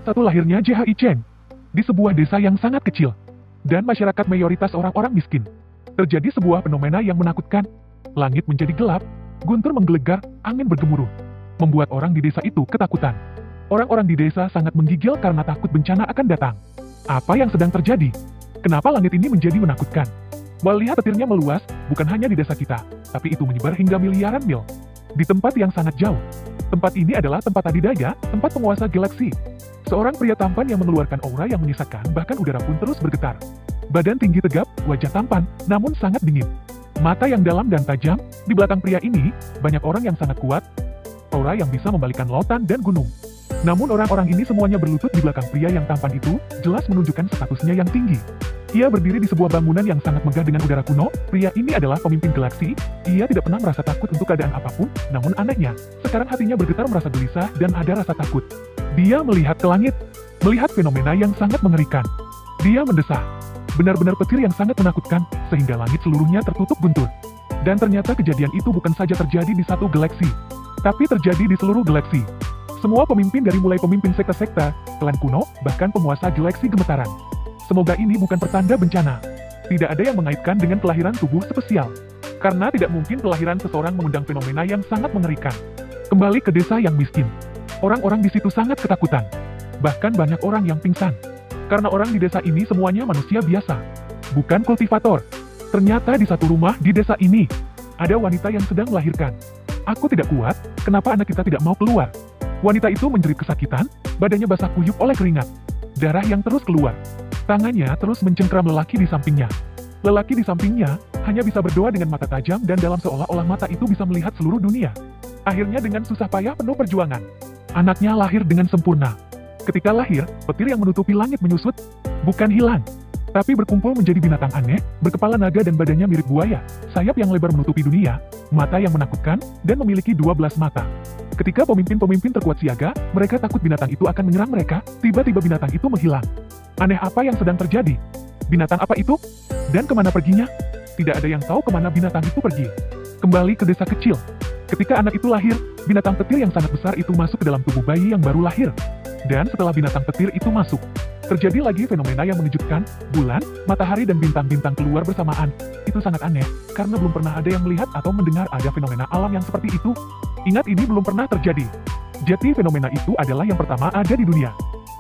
Satu lahirnya Jhi Cheng. Di sebuah desa yang sangat kecil. Dan masyarakat mayoritas orang-orang miskin. Terjadi sebuah fenomena yang menakutkan. Langit menjadi gelap, guntur menggelegar, angin bergemuruh. Membuat orang di desa itu ketakutan. Orang-orang di desa sangat menggigil karena takut bencana akan datang. Apa yang sedang terjadi? Kenapa langit ini menjadi menakutkan? Melihat petirnya meluas, bukan hanya di desa kita, tapi itu menyebar hingga miliaran mil. Di tempat yang sangat jauh. Tempat ini adalah tempat adidaya, tempat penguasa galaksi. Seorang pria tampan yang mengeluarkan aura yang menyisakan, bahkan udara pun terus bergetar. Badan tinggi tegap, wajah tampan, namun sangat dingin. Mata yang dalam dan tajam, di belakang pria ini, banyak orang yang sangat kuat, aura yang bisa membalikan lautan dan gunung. Namun orang-orang ini semuanya berlutut di belakang pria yang tampan itu, jelas menunjukkan statusnya yang tinggi. Ia berdiri di sebuah bangunan yang sangat megah dengan udara kuno. Pria ini adalah pemimpin galaksi. Ia tidak pernah merasa takut untuk keadaan apapun, namun anehnya, sekarang hatinya bergetar merasa gelisah dan ada rasa takut. Dia melihat ke langit, melihat fenomena yang sangat mengerikan. Dia mendesah. Benar-benar petir yang sangat menakutkan, sehingga langit seluruhnya tertutup guntur. Dan ternyata kejadian itu bukan saja terjadi di satu galaksi, tapi terjadi di seluruh galaksi. Semua pemimpin dari mulai pemimpin sekte-sekte, klan kuno, bahkan penguasa galaksi gemetaran. Semoga ini bukan pertanda bencana. Tidak ada yang mengaitkan dengan kelahiran tubuh spesial. Karena tidak mungkin kelahiran seseorang mengundang fenomena yang sangat mengerikan. Kembali ke desa yang miskin. Orang-orang di situ sangat ketakutan. Bahkan banyak orang yang pingsan. Karena orang di desa ini semuanya manusia biasa. Bukan kultivator. Ternyata di satu rumah di desa ini, ada wanita yang sedang melahirkan. Aku tidak kuat, kenapa anak kita tidak mau keluar? Wanita itu menjerit kesakitan, badannya basah kuyup oleh keringat. Darah yang terus keluar. Tangannya terus mencengkram lelaki di sampingnya. Lelaki di sampingnya hanya bisa berdoa dengan mata tajam dan dalam seolah-olah mata itu bisa melihat seluruh dunia. Akhirnya dengan susah payah penuh perjuangan, anaknya lahir dengan sempurna. Ketika lahir, petir yang menutupi langit menyusut, bukan hilang, tapi berkumpul menjadi binatang aneh, berkepala naga dan badannya mirip buaya, sayap yang lebar menutupi dunia, mata yang menakutkan, dan memiliki 12 mata. Ketika pemimpin-pemimpin terkuat siaga, mereka takut binatang itu akan menyerang mereka, tiba-tiba binatang itu menghilang. Aneh apa yang sedang terjadi? Binatang apa itu? Dan kemana perginya? Tidak ada yang tahu kemana binatang itu pergi. Kembali ke desa kecil. Ketika anak itu lahir, binatang petir yang sangat besar itu masuk ke dalam tubuh bayi yang baru lahir. Dan setelah binatang petir itu masuk, terjadi lagi fenomena yang mengejutkan, bulan, matahari dan bintang-bintang keluar bersamaan. Itu sangat aneh, karena belum pernah ada yang melihat atau mendengar ada fenomena alam yang seperti itu. Ingat, ini belum pernah terjadi. Jadi fenomena itu adalah yang pertama ada di dunia.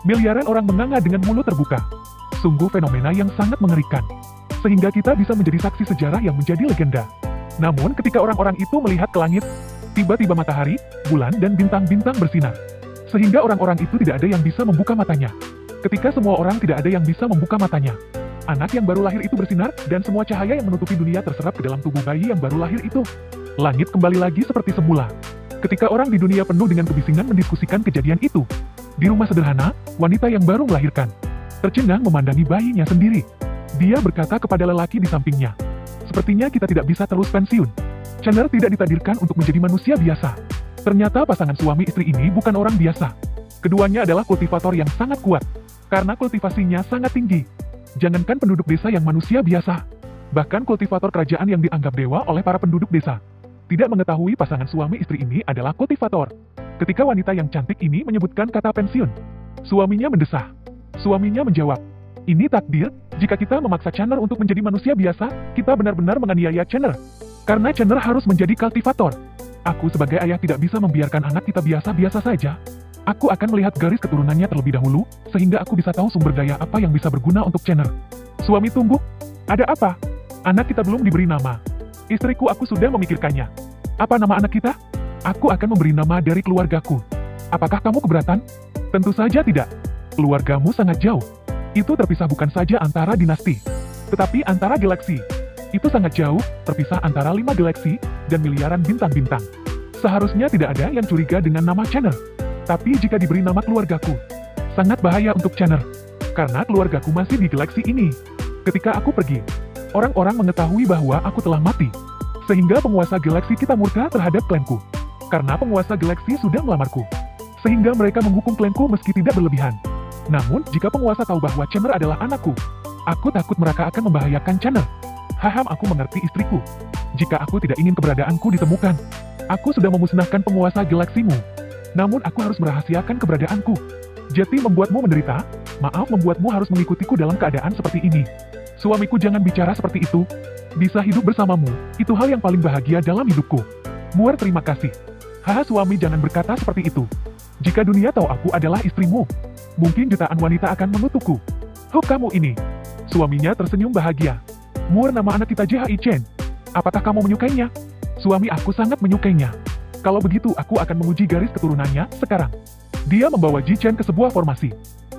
Miliaran orang menganga dengan mulut terbuka. Sungguh fenomena yang sangat mengerikan. Sehingga kita bisa menjadi saksi sejarah yang menjadi legenda. Namun ketika orang-orang itu melihat ke langit, tiba-tiba matahari, bulan dan bintang-bintang bersinar. Sehingga orang-orang itu tidak ada yang bisa membuka matanya. Ketika semua orang tidak ada yang bisa membuka matanya, anak yang baru lahir itu bersinar dan semua cahaya yang menutupi dunia terserap ke dalam tubuh bayi yang baru lahir itu. Langit kembali lagi seperti semula. Ketika orang di dunia penuh dengan kebisingan mendiskusikan kejadian itu. Di rumah sederhana, wanita yang baru melahirkan tercengang memandangi bayinya sendiri. Dia berkata kepada lelaki di sampingnya, "Sepertinya kita tidak bisa terus pensiun. Chandler tidak ditakdirkan untuk menjadi manusia biasa." Ternyata pasangan suami istri ini bukan orang biasa. Keduanya adalah kultivator yang sangat kuat, karena kultivasinya sangat tinggi. Jangankan penduduk desa yang manusia biasa, bahkan kultivator kerajaan yang dianggap dewa oleh para penduduk desa tidak mengetahui pasangan suami istri ini adalah kultivator. Ketika wanita yang cantik ini menyebutkan kata pensiun, suaminya mendesah. Suaminya menjawab, "Ini takdir, jika kita memaksa Chandler untuk menjadi manusia biasa, kita benar-benar menganiaya Chandler. Karena Chandler harus menjadi kultivator. Aku sebagai ayah tidak bisa membiarkan anak kita biasa-biasa saja. Aku akan melihat garis keturunannya terlebih dahulu, sehingga aku bisa tahu sumber daya apa yang bisa berguna untuk Chandler." Suami tunggu, "Ada apa? Anak kita belum diberi nama." "Istriku, aku sudah memikirkannya." "Apa nama anak kita?" "Aku akan memberi nama dari keluargaku." "Apakah kamu keberatan?" "Tentu saja tidak. Keluargamu sangat jauh. Itu terpisah bukan saja antara dinasti, tetapi antara galaksi. Itu sangat jauh, terpisah antara 5 galaksi dan miliaran bintang-bintang. Seharusnya tidak ada yang curiga dengan nama Chandler. Tapi jika diberi nama keluargaku, sangat bahaya untuk Chandler. Karena keluargaku masih di galaksi ini. Ketika aku pergi, orang-orang mengetahui bahwa aku telah mati. Sehingga penguasa galaksi kita murka terhadap klanku. Karena penguasa galaksi sudah melamarku. Sehingga mereka menghukum klanku meski tidak berlebihan. Namun, jika penguasa tahu bahwa Chandler adalah anakku, aku takut mereka akan membahayakan Chandler. Haham, aku mengerti istriku. Jika aku tidak ingin keberadaanku ditemukan, aku sudah memusnahkan penguasa galaksimu. Namun aku harus merahasiakan keberadaanku. Jati membuatmu menderita? Maaf membuatmu harus mengikutiku dalam keadaan seperti ini. Suamiku jangan bicara seperti itu. Bisa hidup bersamamu, itu hal yang paling bahagia dalam hidupku. Muar terima kasih. Haha suami jangan berkata seperti itu. Jika dunia tahu aku adalah istrimu, mungkin jutaan wanita akan mengutukku. Oh kamu ini. Suaminya tersenyum bahagia. Muar nama anak kita Ji Chen. Apakah kamu menyukainya? Suami aku sangat menyukainya. Kalau begitu aku akan menguji garis keturunannya sekarang. Dia membawa Ji Chen ke sebuah formasi.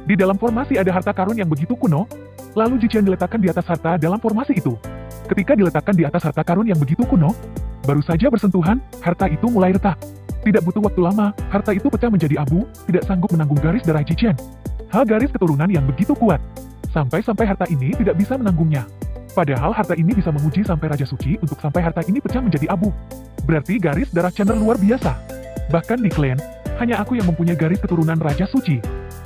Di dalam formasi ada harta karun yang begitu kuno, lalu Ji Chen diletakkan di atas harta dalam formasi itu. Ketika diletakkan di atas harta karun yang begitu kuno, baru saja bersentuhan, harta itu mulai retak. Tidak butuh waktu lama, harta itu pecah menjadi abu, tidak sanggup menanggung garis darah Ji Chen. Garis keturunan yang begitu kuat. Sampai-sampai harta ini tidak bisa menanggungnya. Padahal harta ini bisa menguji sampai Raja Suci untuk sampai harta ini pecah menjadi abu. Berarti garis darah Chandra luar biasa. Bahkan di klan, hanya aku yang mempunyai garis keturunan Raja Suci.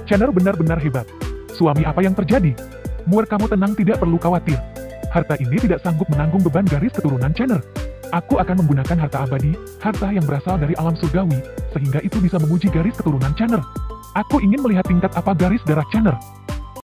Chandra benar-benar hebat. Suami apa yang terjadi? Muar kamu tenang tidak perlu khawatir. Harta ini tidak sanggup menanggung beban garis keturunan Chandra. Aku akan menggunakan harta abadi, harta yang berasal dari alam surgawi, sehingga itu bisa menguji garis keturunan Chandra. Aku ingin melihat tingkat apa garis darah Chandra.